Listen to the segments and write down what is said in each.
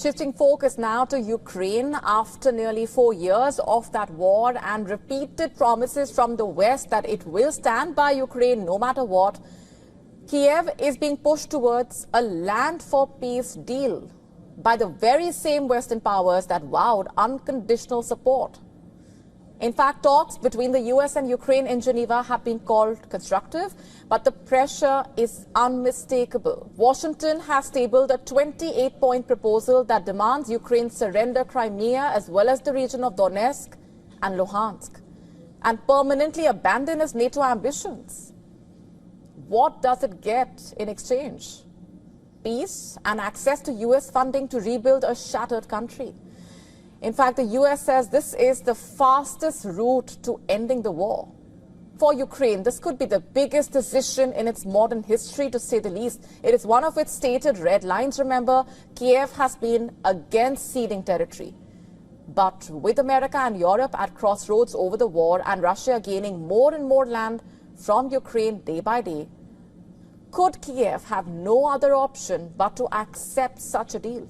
Shifting focus now to Ukraine after nearly 4 years of that war and repeated promises from the West that it will stand by Ukraine no matter what, Kiev is being pushed towards a land for peace deal by the very same Western powers that vowed unconditional support. In fact, talks between the US and Ukraine in Geneva have been called constructive, but the pressure is unmistakable. Washington has tabled a 28-point proposal that demands Ukraine surrender Crimea as well as the region of Donetsk and Luhansk and permanently abandon its NATO ambitions. What does it get in exchange? Peace and access to US funding to rebuild a shattered country. In fact, the US says this is the fastest route to ending the war. For Ukraine, this could be the biggest decision in its modern history, to say the least. It is one of its stated red lines. Remember, Kiev has been against ceding territory. But with America and Europe at crossroads over the war and Russia gaining more and more land from Ukraine day by day, could Kiev have no other option but to accept such a deal?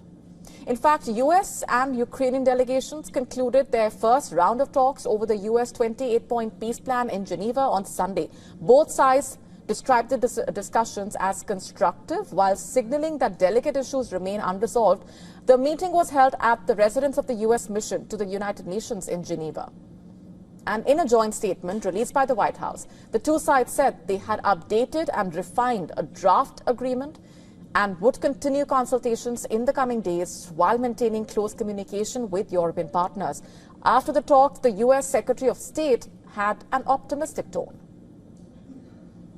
In fact, US and Ukrainian delegations concluded their first round of talks over the US 28-point peace plan in Geneva on Sunday. Both sides described the discussions as constructive while signaling that delicate issues remain unresolved. The meeting was held at the residence of the US mission to the United Nations in Geneva. And in a joint statement released by the White House, the two sides said they had updated and refined a draft agreement and would continue consultations in the coming days while maintaining close communication with European partners. After the talks, the US Secretary of State had an optimistic tone.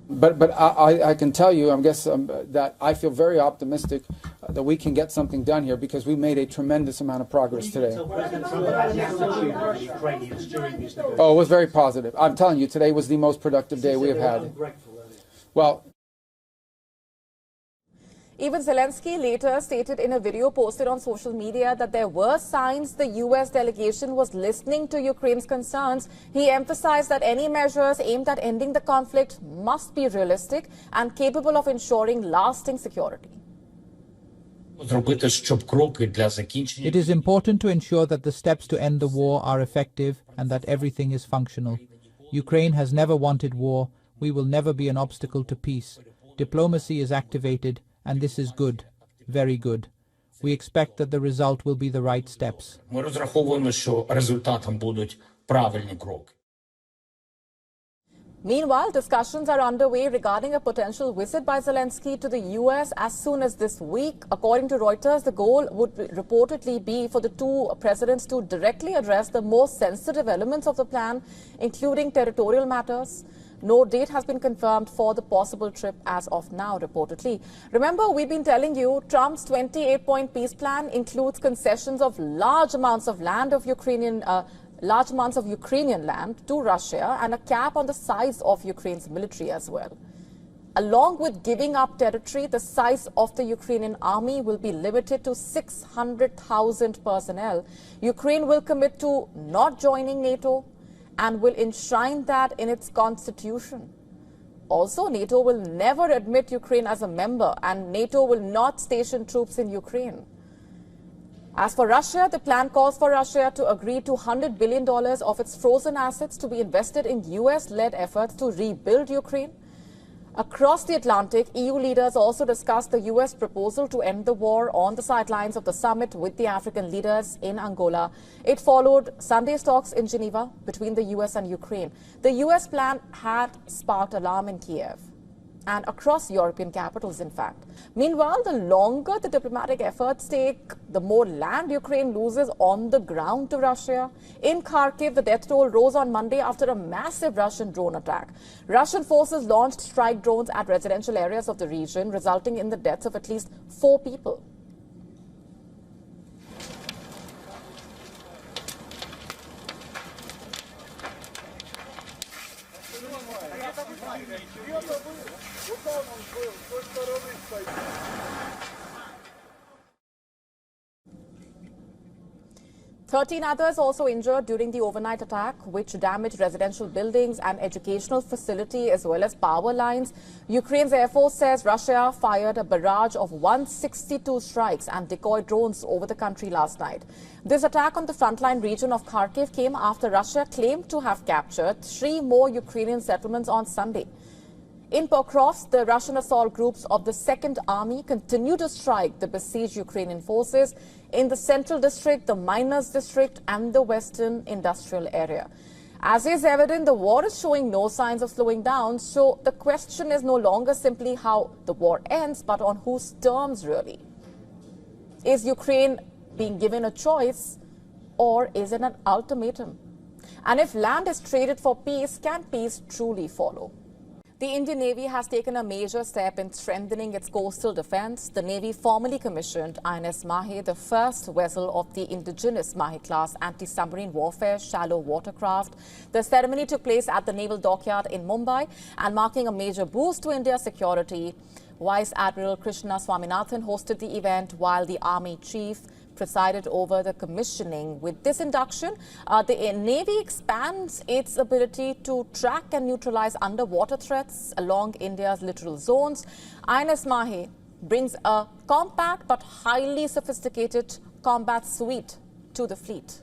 But I can tell you, I guess, that I feel very optimistic that we can get something done here because we made a tremendous amount of progress today. Oh, it was very positive. I'm telling you, today was the most productive day we have had. Well, even Zelensky later stated in a video posted on social media that there were signs the US delegation was listening to Ukraine's concerns. He emphasized that any measures aimed at ending the conflict must be realistic and capable of ensuring lasting security. It is important to ensure that the steps to end the war are effective and that everything is functional. Ukraine has never wanted war. We will never be an obstacle to peace. Diplomacy is activated, and this is good, very good. We expect that the result will be the right steps. Meanwhile, discussions are underway regarding a potential visit by Zelensky to the US as soon as this week. According to Reuters, the goal would reportedly be for the two presidents to directly address the most sensitive elements of the plan, including territorial matters. No date has been confirmed for the possible trip as of now, reportedly. Remember, we've been telling you Trump's 28-point peace plan includes concessions of large amounts of land of Ukrainian land to Russia and a cap on the size of Ukraine's military as well. Along with giving up territory, the size of the Ukrainian army will be limited to 600,000 personnel. Ukraine will commit to not joining NATO and will enshrine that in its constitution. Also, NATO will never admit Ukraine as a member, and NATO will not station troops in Ukraine. As for Russia, the plan calls for Russia to agree to $100 billion of its frozen assets to be invested in US-led efforts to rebuild Ukraine. Across the Atlantic, EU leaders also discussed the US proposal to end the war on the sidelines of the summit with the African leaders in Angola. It followed Sunday's talks in Geneva between the US and Ukraine. The US plan had sparked alarm in Kiev and across European capitals, in fact. Meanwhile, the longer the diplomatic efforts take, the more land Ukraine loses on the ground to Russia. In Kharkiv, the death toll rose on Monday after a massive Russian drone attack. Russian forces launched strike drones at residential areas of the region, resulting in the deaths of at least 4 people. 13 others also injured during the overnight attack, which damaged residential buildings and educational facility as well as power lines. Ukraine's Air Force says Russia fired a barrage of 162 strikes and decoy drones over the country last night. This attack on the frontline region of Kharkiv came after Russia claimed to have captured 3 more Ukrainian settlements on Sunday. In Pokrovsk, the Russian assault groups of the Second Army continue to strike the besieged Ukrainian forces in the Central District, the Miners District and the Western Industrial Area. As is evident, the war is showing no signs of slowing down, so the question is no longer simply how the war ends, but on whose terms really. Is Ukraine being given a choice, or is it an ultimatum? And if land is traded for peace, can peace truly follow? The Indian Navy has taken a major step in strengthening its coastal defense. The Navy formally commissioned INS Mahe, the first vessel of the indigenous Mahe-class anti-submarine warfare shallow watercraft. The ceremony took place at the Naval Dockyard in Mumbai and marking a major boost to India's security. Vice Admiral Krishna Swaminathan hosted the event while the Army Chief presided over the commissioning. With this induction, the Navy expands its ability to track and neutralize underwater threats along India's littoral zones. INS Mahe brings a compact but highly sophisticated combat suite to the fleet.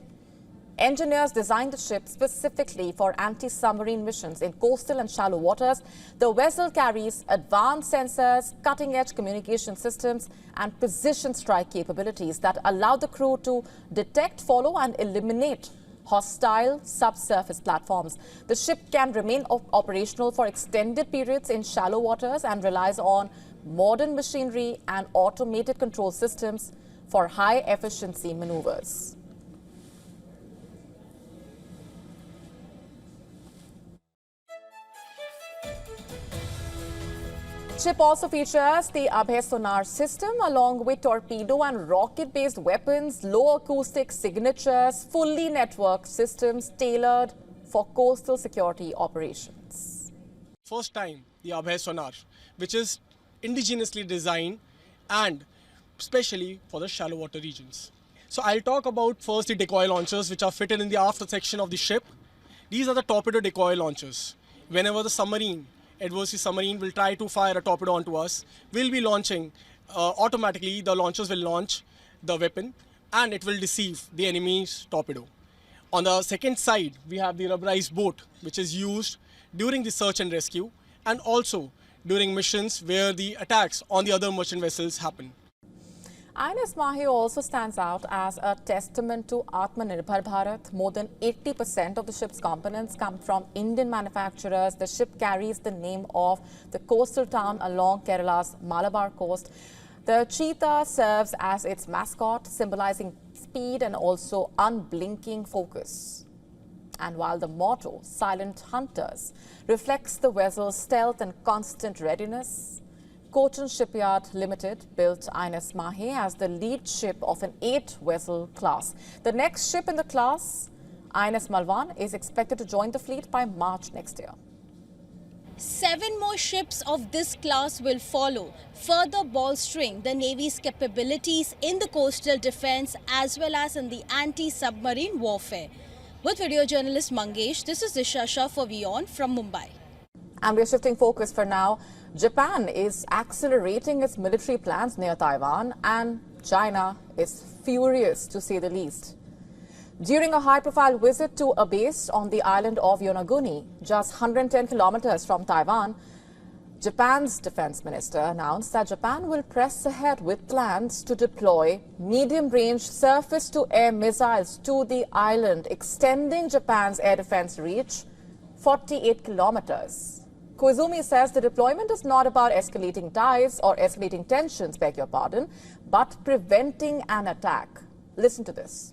Engineers designed the ship specifically for anti-submarine missions in coastal and shallow waters. The vessel carries advanced sensors, cutting-edge communication systems, and precision strike capabilities that allow the crew to detect, follow, and eliminate hostile subsurface platforms. The ship can remain operational for extended periods in shallow waters and relies on modern machinery and automated control systems for high-efficiency maneuvers. Ship also features the Abhay sonar system along with torpedo and rocket-based weapons, low acoustic signatures, fully networked systems tailored for coastal security operations. First time the Abhay sonar, which is indigenously designed and specially for the shallow water regions. So I'll talk about first the decoy launchers, which are fitted in the after section of the ship. These are the torpedo decoy launchers. Whenever the adversary submarine will try to fire a torpedo onto us, we'll be launching, automatically the launchers will launch the weapon and it will deceive the enemy's torpedo. On the second side, we have the rubberized boat, which is used during the search and rescue and also during missions where the attacks on the other merchant vessels happen. INS Mahe also stands out as a testament to Atmanirbhar Bharat. More than 80% of the ship's components come from Indian manufacturers. The ship carries the name of the coastal town along Kerala's Malabar coast. The cheetah serves as its mascot, symbolizing speed and also unblinking focus. And while the motto, Silent Hunters, reflects the vessel's stealth and constant readiness, Cochin Shipyard Limited built INS Mahe as the lead ship of an 8-vessel class. The next ship in the class, INS Malwan, is expected to join the fleet by March next year. 7 more ships of this class will follow, further bolstering the Navy's capabilities in the coastal defense as well as in the anti-submarine warfare. With video journalist Mangesh, this is Disha Shah for WION from Mumbai. And we're shifting focus for now. Japan is accelerating its military plans near Taiwan, and China is furious, to say the least. During a high-profile visit to a base on the island of Yonaguni, just 110 kilometers from Taiwan, Japan's defense minister announced that Japan will press ahead with plans to deploy medium-range surface-to-air missiles to the island, extending Japan's air defense reach 48 kilometers. Koizumi says the deployment is not about escalating ties or escalating tensions, beg your pardon, but preventing an attack. Listen to this.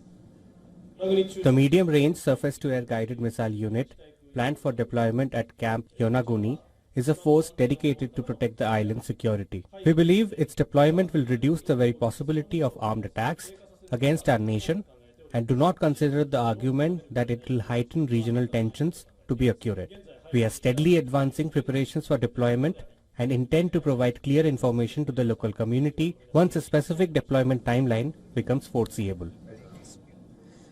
The medium-range surface-to-air guided missile unit, planned for deployment at Camp Yonaguni, is a force dedicated to protect the island's security. We believe its deployment will reduce the very possibility of armed attacks against our nation and do not consider the argument that it will heighten regional tensions to be accurate. We are steadily advancing preparations for deployment and intend to provide clear information to the local community once a specific deployment timeline becomes foreseeable.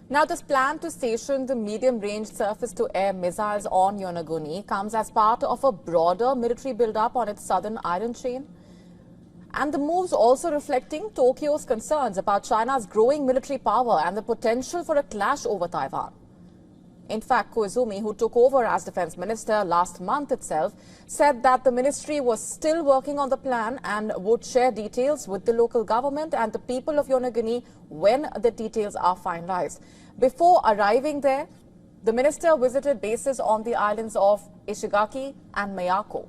Now, this plan to station the medium-range surface-to-air missiles on Yonaguni comes as part of a broader military build-up on its southern island chain. And the moves also reflecting Tokyo's concerns about China's growing military power and the potential for a clash over Taiwan. In fact, Koizumi, who took over as defense minister last month itself, said that the ministry was still working on the plan and would share details with the local government and the people of Yonaguni when the details are finalized. Before arriving there, the minister visited bases on the islands of Ishigaki and Miyako.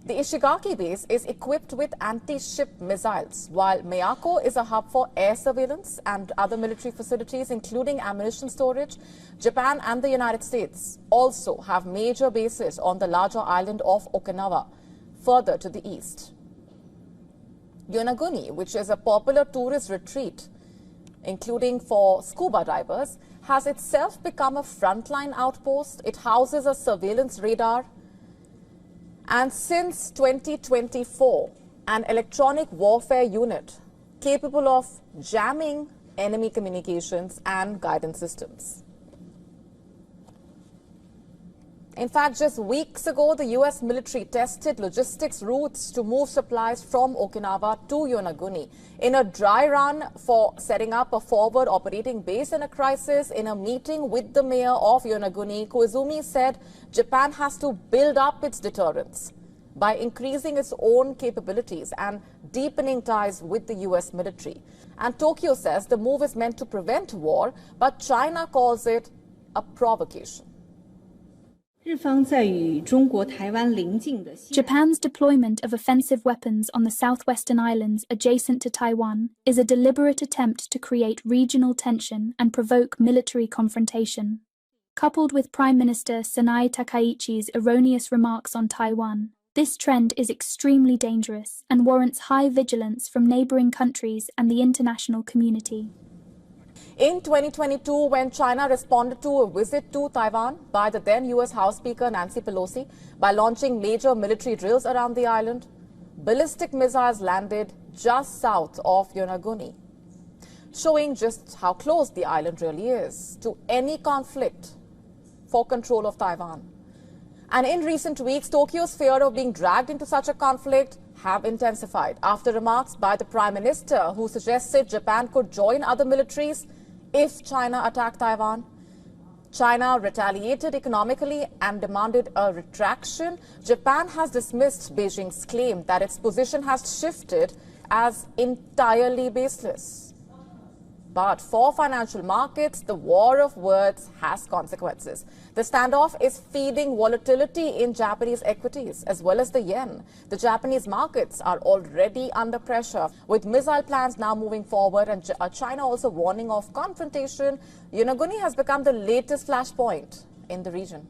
The Ishigaki base is equipped with anti-ship missiles, while Miyako is a hub for air surveillance and other military facilities, including ammunition storage. Japan and the United States also have major bases on the larger island of Okinawa, further to the east. Yonaguni, which is a popular tourist retreat, including for scuba divers, has itself become a frontline outpost. It houses a surveillance radar, and since 2024, an electronic warfare unit capable of jamming enemy communications and guidance systems. In fact, just weeks ago, the U.S. military tested logistics routes to move supplies from Okinawa to Yonaguni. In a dry run for setting up a forward operating base in a crisis, in a meeting with the mayor of Yonaguni, Koizumi said Japan has to build up its deterrence by increasing its own capabilities and deepening ties with the U.S. military. And Tokyo says the move is meant to prevent war, but China calls it a provocation. Japan's deployment of offensive weapons on the southwestern islands adjacent to Taiwan is a deliberate attempt to create regional tension and provoke military confrontation. Coupled with Prime Minister Sanai Takaichi's erroneous remarks on Taiwan, this trend is extremely dangerous and warrants high vigilance from neighboring countries and the international community. In 2022, when China responded to a visit to Taiwan by the then U.S. House Speaker Nancy Pelosi by launching major military drills around the island, ballistic missiles landed just south of Yonaguni, showing just how close the island really is to any conflict for control of Taiwan. And in recent weeks, Tokyo's fear of being dragged into such a conflict have intensified after remarks by the Prime Minister, who suggested Japan could join other militaries if China attacked Taiwan. China retaliated economically and demanded a retraction. Japan has dismissed Beijing's claim that its position has shifted as entirely baseless. But for financial markets, the war of words has consequences. The standoff is feeding volatility in Japanese equities as well as the yen. The Japanese markets are already under pressure, with missile plans now moving forward and China also warning of confrontation. Yonaguni has become the latest flashpoint in the region.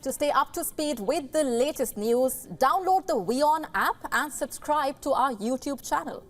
To stay up to speed with the latest news, download the WION app and subscribe to our YouTube channel.